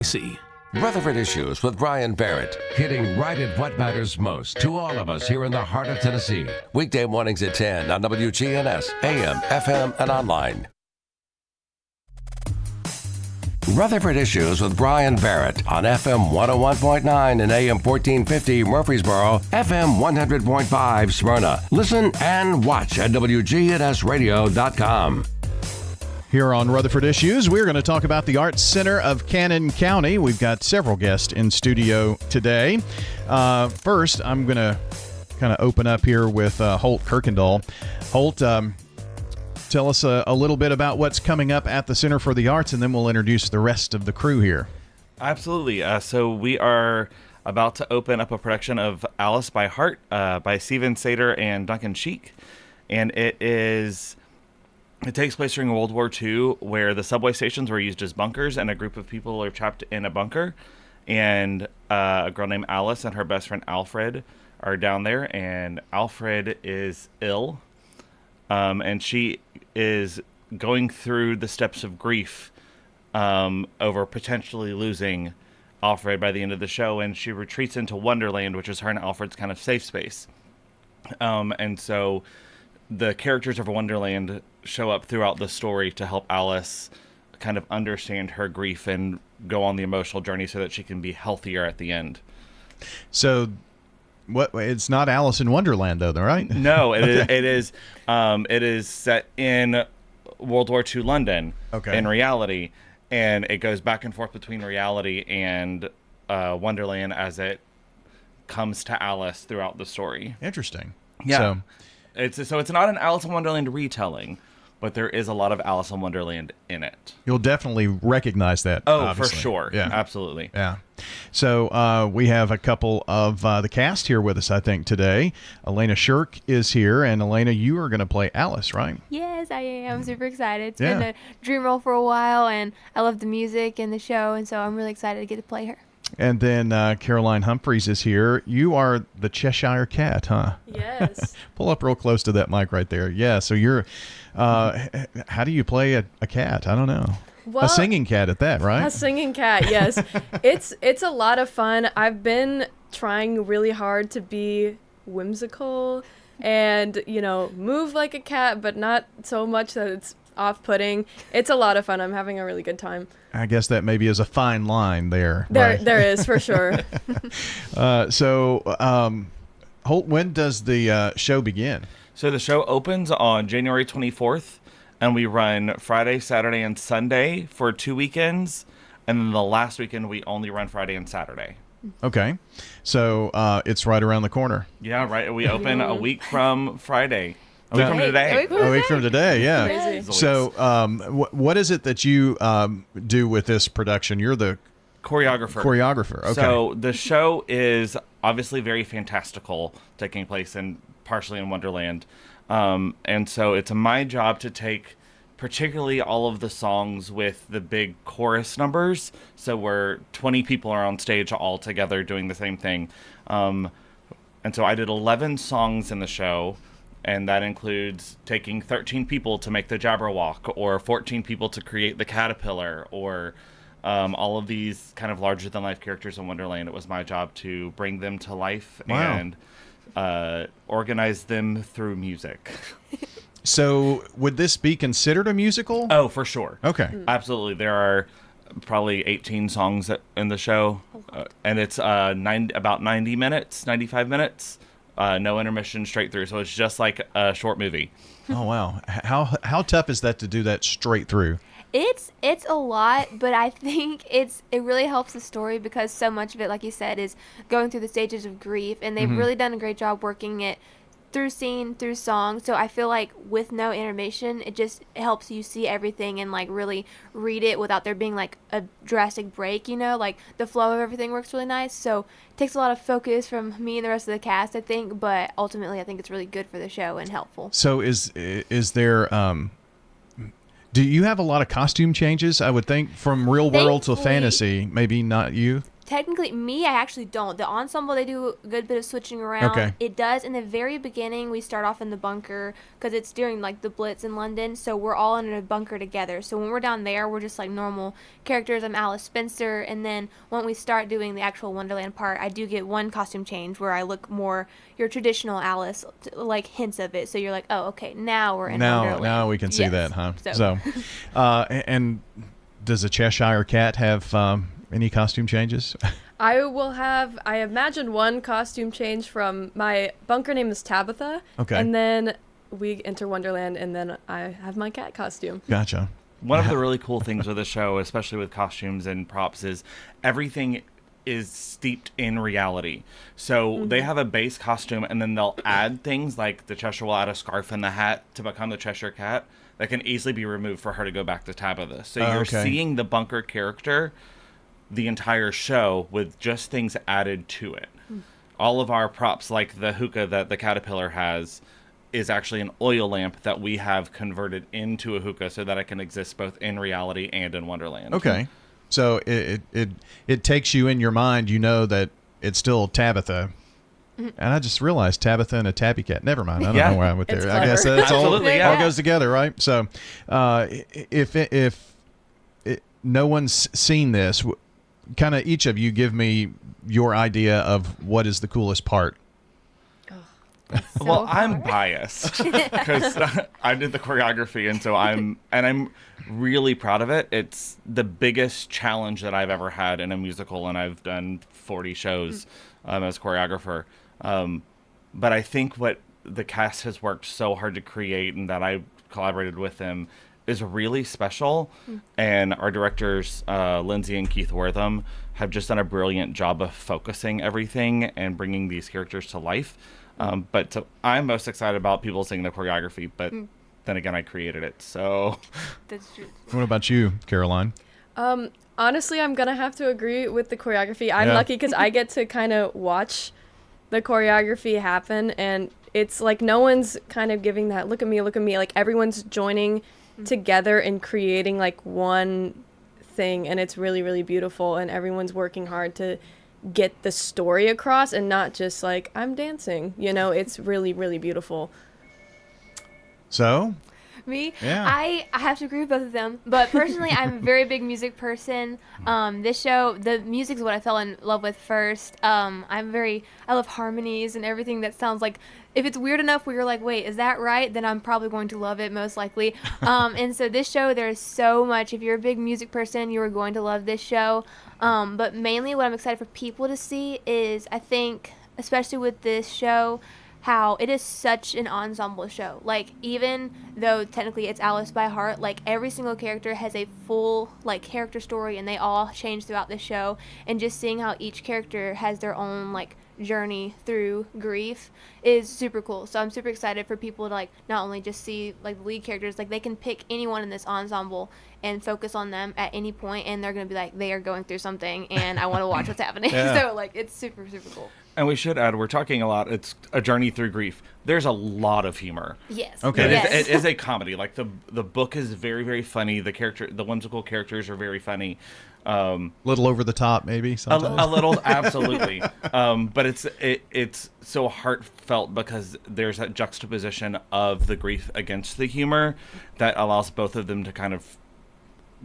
See. Rutherford Issues with Brian Barrett, hitting right at what matters most to all of us here in the heart of Tennessee. Weekday mornings at 10 on WGNS, AM, FM, and online. Rutherford Issues with Brian Barrett on FM 101.9 and AM 1450 Murfreesboro, FM 100.5 Smyrna. Listen and watch at wgnsradio.com. Here on Rutherford Issues, we're going to talk about the Arts Center of Cannon County. We've got several guests in studio today. First, I'm going to kind of open up here with Holt Kirkendall. Holt, tell us a little bit about what's coming up at the Center for the Arts, and then we'll introduce the rest of the crew here. Absolutely. So we are about to open up a production of Alice by Heart by Steven Sater and Duncan Sheik. And it takes place during World War II, where the subway stations were used as bunkers, and a group of people are trapped in a bunker. And a girl named Alice and her best friend Alfred are down there, and Alfred is ill. And she is going through the steps of grief over potentially losing Alfred by the end of the show, and she retreats into Wonderland, which is her and Alfred's kind of safe space. And so the characters of Wonderland show up throughout the story to help Alice kind of understand her grief and go on the emotional journey so that she can be healthier at the end. So it's not Alice in Wonderland, though, right? No, it is set in World War II London, in reality, and it goes back and forth between reality and Wonderland as it comes to Alice throughout the story. Interesting. Yeah. So it's not an Alice in Wonderland retelling, but there is a lot of Alice in Wonderland in it. You'll definitely recognize that. Oh, obviously. for sure. Yeah. Absolutely. Yeah. So we have a couple of the cast here with us, I think, today. Elena Shirk is here, and Elena, you are going to play Alice, right? Yes, I am. I'm super excited. It's been a dream role for a while, and I love the music and the show, and so I'm really excited to get to play her. And then Caroline Humphreys is here. You are the Cheshire Cat, huh? Yes. Pull up real close to that mic right there. Yeah, so you're... how do you play a cat? I don't know. Well, a singing cat at that, right? A singing cat, yes. It's a lot of fun. I've been trying really hard to be whimsical and, move like a cat, but not so much that it's off-putting. It's a lot of fun. I'm having a really good time. I guess that maybe is a fine line there. There is, for sure. Holt, when does the show begin? So the show opens on January 24th, and we run Friday, Saturday, and Sunday for 2 weekends. And then the last weekend, we only run Friday and Saturday. Okay. So it's right around the corner. Yeah, right. We open a week from Friday. A week from today. A week from today, yeah. Crazy. So what is it that you do with this production? You're the choreographer. Okay. So the show is obviously very fantastical, taking place partially in Wonderland. And so it's my job to take particularly all of the songs with the big chorus numbers. So where 20 people are on stage all together doing the same thing. And so I did 11 songs in the show. And that includes taking 13 people to make the Jabberwock, or 14 people to create the Caterpillar, or all of these kind of larger-than-life characters in Wonderland. It was my job to bring them to life and organize them through music. So would this be considered a musical? Oh, for sure. Okay. Absolutely. There are probably 18 songs in the show, and it's about 90 minutes, 95 minutes. No intermission, straight through. So it's just like a short movie. Oh, wow. How tough is that to do that straight through? It's a lot, but I think it really helps the story because so much of it, like you said, is going through the stages of grief, and they've really done a great job working it through scene, through song. So I feel like with no animation, it just helps you see everything and like really read it without there being like a drastic break, like the flow of everything works really nice. So it takes a lot of focus from me and the rest of the cast, I think, but ultimately I think it's really good for the show and helpful. So is there do you have a lot of costume changes? I would think from real world to fantasy, maybe not you. Technically, I actually don't. The ensemble, they do a good bit of switching around. Okay. It does. In the very beginning, we start off in the bunker because it's during, like, the Blitz in London, so we're all in a bunker together. So when we're down there, we're just, like, normal characters. I'm Alice Spencer, and then when we start doing the actual Wonderland part, I do get one costume change where I look more your traditional Alice, like, hints of it. So you're like, oh, okay, now we're in Wonderland. Now we can see Yes. that, huh? So. And does a Cheshire Cat have any costume changes? I imagine one costume change from my bunker name is Tabitha. Okay. And then we enter Wonderland, and then I have my cat costume. Gotcha. One of the really cool things with the show, especially with costumes and props, is everything is steeped in reality. So they have a base costume, and then they'll add things like the Cheshire will add a scarf and the hat to become the Cheshire Cat that can easily be removed for her to go back to Tabitha. So you're seeing the bunker character the entire show with just things added to it. All of our props, like the hookah that the caterpillar has, is actually an oil lamp that we have converted into a hookah so that it can exist both in reality and in Wonderland. Okay. So it takes you in your mind, you know that it's still Tabitha. And I just realized Tabitha and a tabby cat. Never mind. I don't know where I went there. It's I guess clever. that's all. Absolutely, All yeah. goes together, right? So, if no one's seen this, kind of each of you give me your idea of what is the coolest part. Well, I'm biased because I did the choreography, and so I'm really proud of it. It's the biggest challenge that I've ever had in a musical, and I've done 40 shows as choreographer. But I think what the cast has worked so hard to create, and that I collaborated with them, is really special. And our directors, Lindsay and Keith Wortham, have just done a brilliant job of focusing everything and bringing these characters to life. But I'm most excited about people seeing the choreography, but then again, I created it, so. That's true. What about you, Caroline? Honestly, I'm going to have to agree with the choreography. I'm Yeah. lucky because I get to kind of watch the choreography happen, and it's like no one's kind of giving that, look at me, like everyone's joining together and creating like one thing, and it's really, really beautiful, and everyone's working hard to get the story across and not just like, I'm dancing, it's really, really beautiful. So, Me? Yeah. I have to agree with both of them. But personally, I'm a very big music person. This show, the music is what I fell in love with first. I love harmonies and everything that sounds like, if it's weird enough where you're like, wait, is that right? Then I'm probably going to love it, most likely. And so this show, there's so much. If you're a big music person, you are going to love this show. But mainly what I'm excited for people to see is, I think, especially with this show, how it is such an ensemble show. Like, even though technically it's Alice by Heart, like every single character has a full like character story, and they all change throughout the show. And just seeing how each character has their own like journey through grief is super cool. So I'm super excited for people to like not only just see like the lead characters, like they can pick anyone in this ensemble and focus on them at any point, and they're gonna be like, they are going through something, and I want to watch what's happening. Yeah. So like it's super, super cool. And we should add, we're talking a lot, it's a journey through grief. There's a lot of humor. Yes. Okay. Yes. It is a comedy. Like the book is very, very funny. The whimsical characters are very funny. little over the top, maybe sometimes. A little, absolutely. But it's so heartfelt because there's that juxtaposition of the grief against the humor that allows both of them to kind of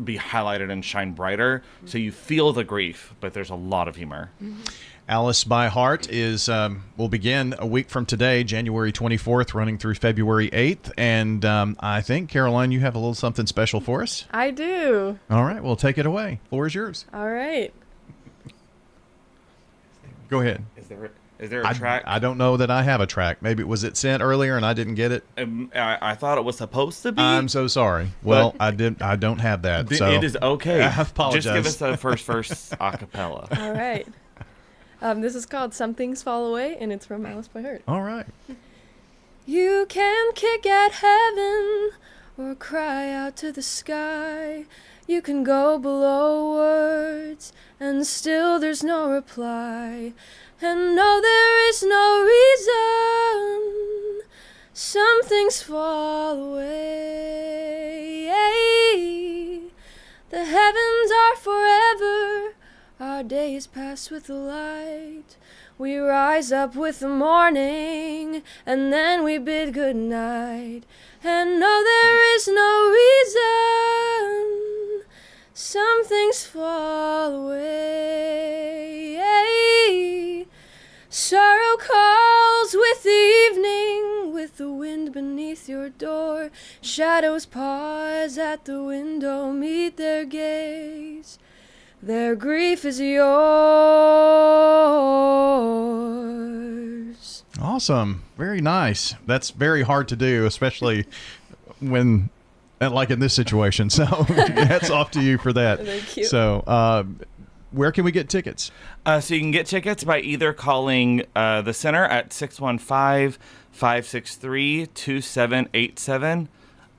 be highlighted and shine brighter. So you feel the grief, but there's a lot of humor. Alice by Heart will begin a week from today, January 24th, running through February 8th. And I think, Caroline, you have a little something special for us. I do. All right, well, take it away. Floor is yours. All right. Go ahead. Is there a track? I don't know that I have a track. Maybe was it sent earlier and I didn't get it? I thought it was supposed to be. I'm so sorry. Well, I don't have that. So It is okay. I apologize. Just give us a first verse a cappella. All right. This is called Some Things Fall Away, and it's from Alice by Heart. All right. You can kick at heaven or cry out to the sky. You can go below words and still there's no reply. And no, there is no reason. Some things fall away. The heavens are forever. Our days pass with the light. We rise up with the morning, and then we bid good night. And no, there is no reason some things fall away. Sorrow calls with the evening, with the wind beneath your door. Shadows pause at the window, meet their gaze. Their grief is yours. Awesome. Very nice. That's very hard to do, especially when, like in this situation. So hats off to you for that. Thank you. So where can we get tickets? So you can get tickets by either calling the center at 615-563-2787.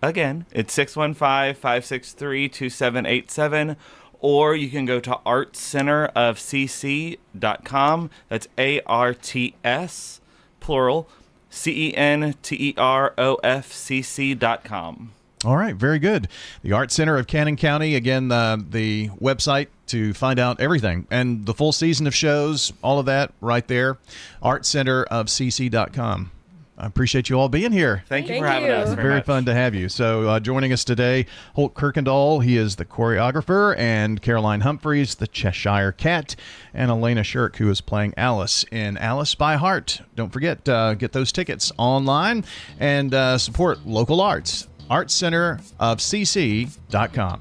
Again, it's 615-563-2787. Or you can go to artscenterofcc.com. That's ARTS, plural, CENTEROFCC.com. All right, very good. The Art Center of Cannon County, again, the website to find out everything. And the full season of shows, all of that right there, artcenterofcc.com. I appreciate you all being here. Thank you Thank for having you. us. Very much. fun to have you. So joining us today, Holt Kirkendall. He is the choreographer, and Caroline Humphreys, the Cheshire Cat, and Elena Shirk, who is playing Alice in Alice by Heart. Don't forget, get those tickets online and support local arts. artcenterofcc.com.